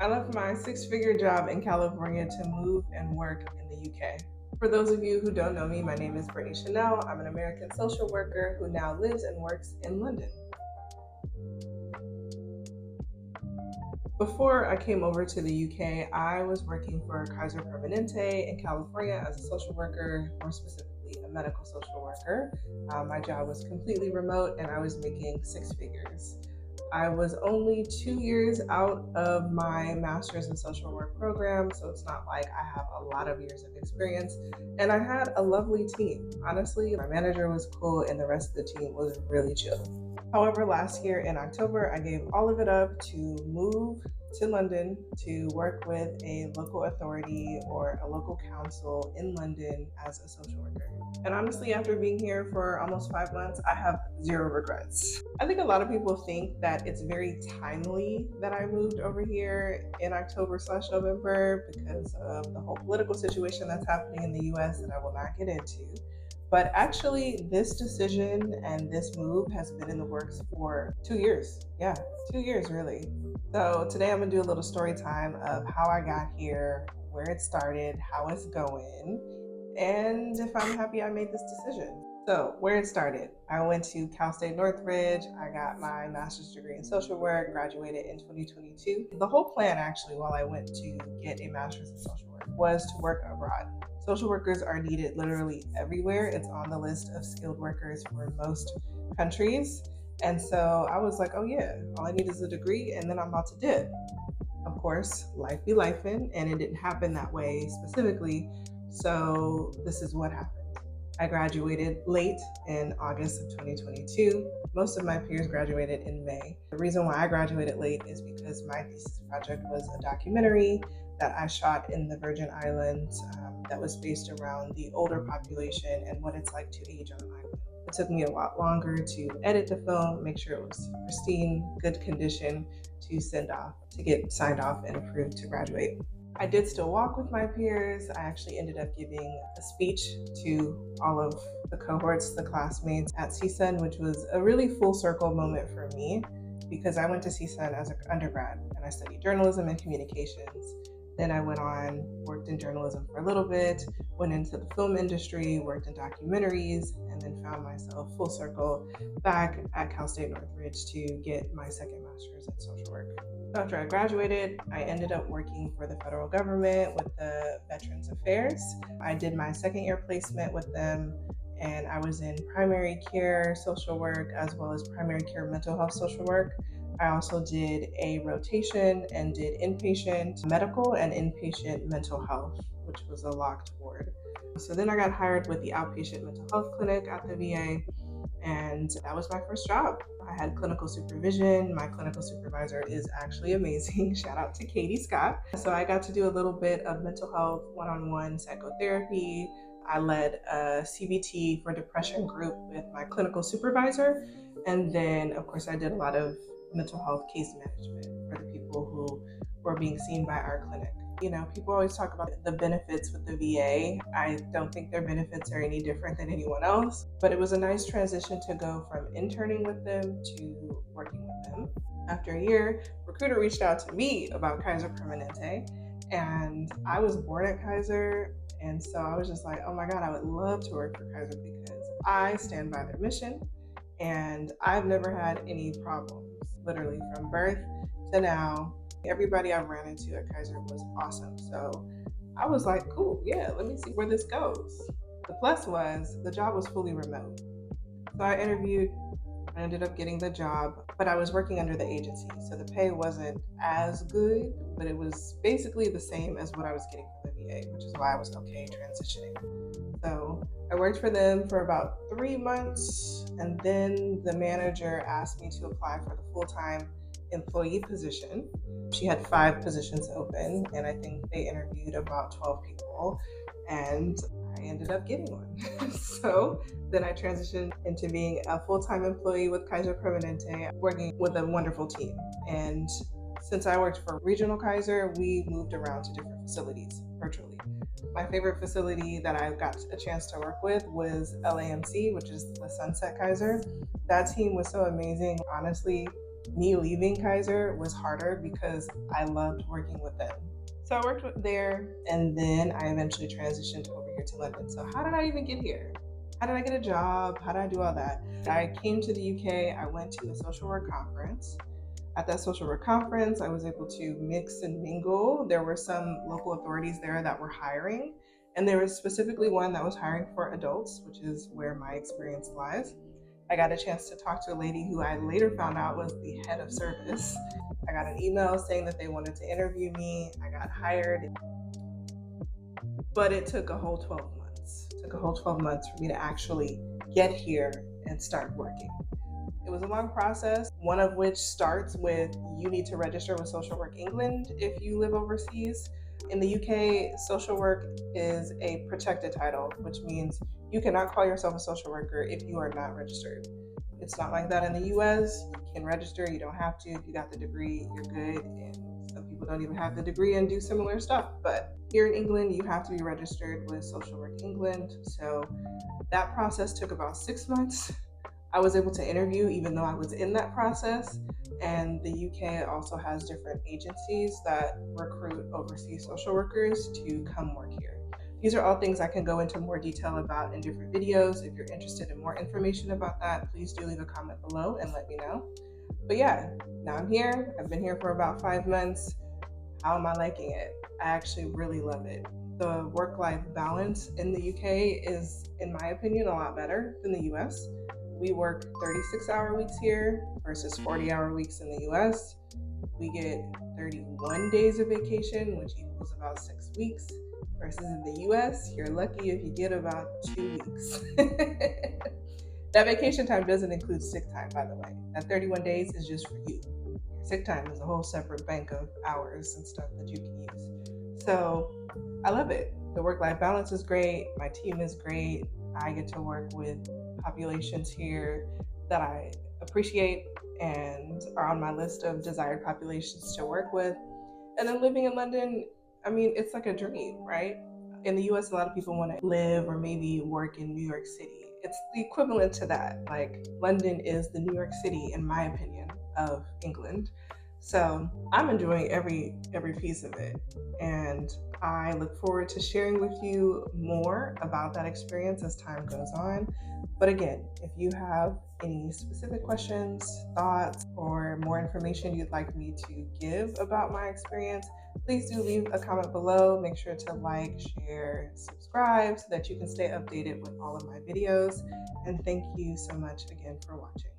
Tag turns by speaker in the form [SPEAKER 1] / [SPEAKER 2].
[SPEAKER 1] I left my six-figure job in California to move and work in the UK. For those of you who don't know me, my name is B.Chenelle. I'm an American social worker who now lives and works in London. Before I came over to the UK, I was working for Kaiser Permanente in California as a social worker, more specifically a medical social worker. My job was completely remote and I was making six figures. I was only 2 years out of my master's in social work program, so it's not like I have a lot of years of experience. And I had a lovely team. Honestly, my manager was cool and the rest of the team was really chill. However, last year in October, I gave all of it up to move to London to work with a local authority or a local council in London as a social worker. And honestly, after being here for almost 5 months, I have zero regrets. I think a lot of people think that it's very timely that I moved over here in October/November because of the whole political situation that's happening in the US that I will not get into. But actually, this decision and this move has been in the works for 2 years. Yeah, 2 years really. So today I'm gonna do a little story time of how I got here, where it started, how it's going, and if I'm happy I made this decision. So, where it started, I went to Cal State Northridge. I got my master's degree in social work, graduated in 2022. The whole plan, actually, while I went to get a master's in social work, was to work abroad. Social workers are needed literally everywhere. It's on the list of skilled workers for most countries. And so I was like, oh yeah, all I need is a degree and then I'm about to dip. Of course, life be lifing, and it didn't happen that way specifically. So this is what happened. I graduated late in August of 2022. Most of my peers graduated in May. The reason why I graduated late is because my thesis project was a documentary that I shot in the Virgin Islands that was based around the older population and what it's like to age on an island. It took me a lot longer to edit the film, make sure it was pristine, good condition to send off, to get signed off and approved to graduate. I did still walk with my peers. I actually ended up giving a speech to all of the cohorts, the classmates at CSUN, which was a really full circle moment for me because I went to CSUN as an undergrad and I studied journalism and communications. Then I went on, worked in journalism for a little bit, went into the film industry, worked in documentaries, and then found myself full circle back at Cal State Northridge to get my second master's in social work. After I graduated, I ended up working for the federal government with the Veterans Affairs. I did my second year placement with them, and I was in primary care social work as well as primary care mental health social work. I also did a rotation and did inpatient medical and inpatient mental health, which was a locked ward. So then I got hired with the outpatient mental health clinic at the VA, and that was my first job. I had clinical supervision. My clinical supervisor is actually amazing. Shout out to Katie Scott. So I got to do a little bit of mental health one-on-one psychotherapy. I led a CBT for depression group with my clinical supervisor. And then, of course, I did a lot of mental health case management for the people who were being seen by our clinic. You know, people always talk about the benefits with the VA. I don't think their benefits are any different than anyone else, but it was a nice transition to go from interning with them to working with them. After a year, recruiter reached out to me about Kaiser Permanente, and I was born at Kaiser, and so I was just like, oh my God, I would love to work for Kaiser because I stand by their mission, and I've never had any problems, literally from birth to now. Everybody I've ran into at Kaiser was awesome. So I was like, cool, yeah, let me see where this goes. The plus was the job was fully remote. So I interviewed, I ended up getting the job, but I was working under the agency. So the pay wasn't as good, but it was basically the same as what I was getting from the VA, which is why I was okay transitioning. So I worked for them for about 3 months, and then the manager asked me to apply for the full-time employee position. She had 5 positions open, and I think they interviewed about 12 people, and I ended up getting one. So then I transitioned into being a full-time employee with Kaiser Permanente, working with a wonderful team. And since I worked for Regional Kaiser, we moved around to different facilities virtually. My favorite facility that I got a chance to work with was LAMC, which is the Sunset Kaiser. That team was so amazing. Honestly, Me leaving Kaiser was harder because I loved working with them. So I worked there, and then I eventually transitioned over here to London. So how did I even get here? How did I get a job? How did I do all that? I came to the UK, I went to a social work conference. At that social work conference, I was able to mix and mingle. There were some local authorities there that were hiring, and there was specifically one that was hiring for adults, which is where my experience lies. I got a chance to talk to a lady who I later found out was the head of service. I got an email saying that they wanted to interview me. I got hired, but it took a whole 12 months. It took a whole 12 months for me to actually get here and start working. It was a long process, one of which starts with you need to register with Social Work England if you live overseas. In the UK, social work is a protected title, which means you cannot call yourself a social worker if you are not registered. It's not like that in the US. You can register, you don't have to. If you got the degree, you're good. And some people don't even have the degree and do similar stuff. But here in England, you have to be registered with Social Work England. So that process took about 6 months. I was able to interview even though I was in that process. And the UK also has different agencies that recruit overseas social workers to come work here. These are all things I can go into more detail about in different videos. If you're interested in more information about that, please do leave a comment below and let me know. But yeah, now I'm here. I've been here for about 5 months. How am I liking it? I actually really love it. The work-life balance in the UK is, in my opinion, a lot better than the US. We work 36-hour weeks here versus 40-hour weeks in the US. We get 31 days of vacation, which equals about 6 weeks, versus in the US, you're lucky if you get about 2 weeks. That vacation time doesn't include sick time, by the way. That 31 days is just for you. Your sick time is a whole separate bank of hours and stuff that you can use. So I love it. The work-life balance is great. My team is great. I get to work with populations here that I appreciate and are on my list of desired populations to work with. And then living in London, I mean, it's like a dream, right? In the US, a lot of people want to live or maybe work in New York City. It's the equivalent to that. Like, London is the New York City, in my opinion, of England. So I'm enjoying every piece of it. And I look forward to sharing with you more about that experience as time goes on. But again, if you have any specific questions, thoughts, or more information you'd like me to give about my experience, please do leave a comment below. Make sure to like, share, subscribe so that you can stay updated with all of my videos. And thank you so much again for watching.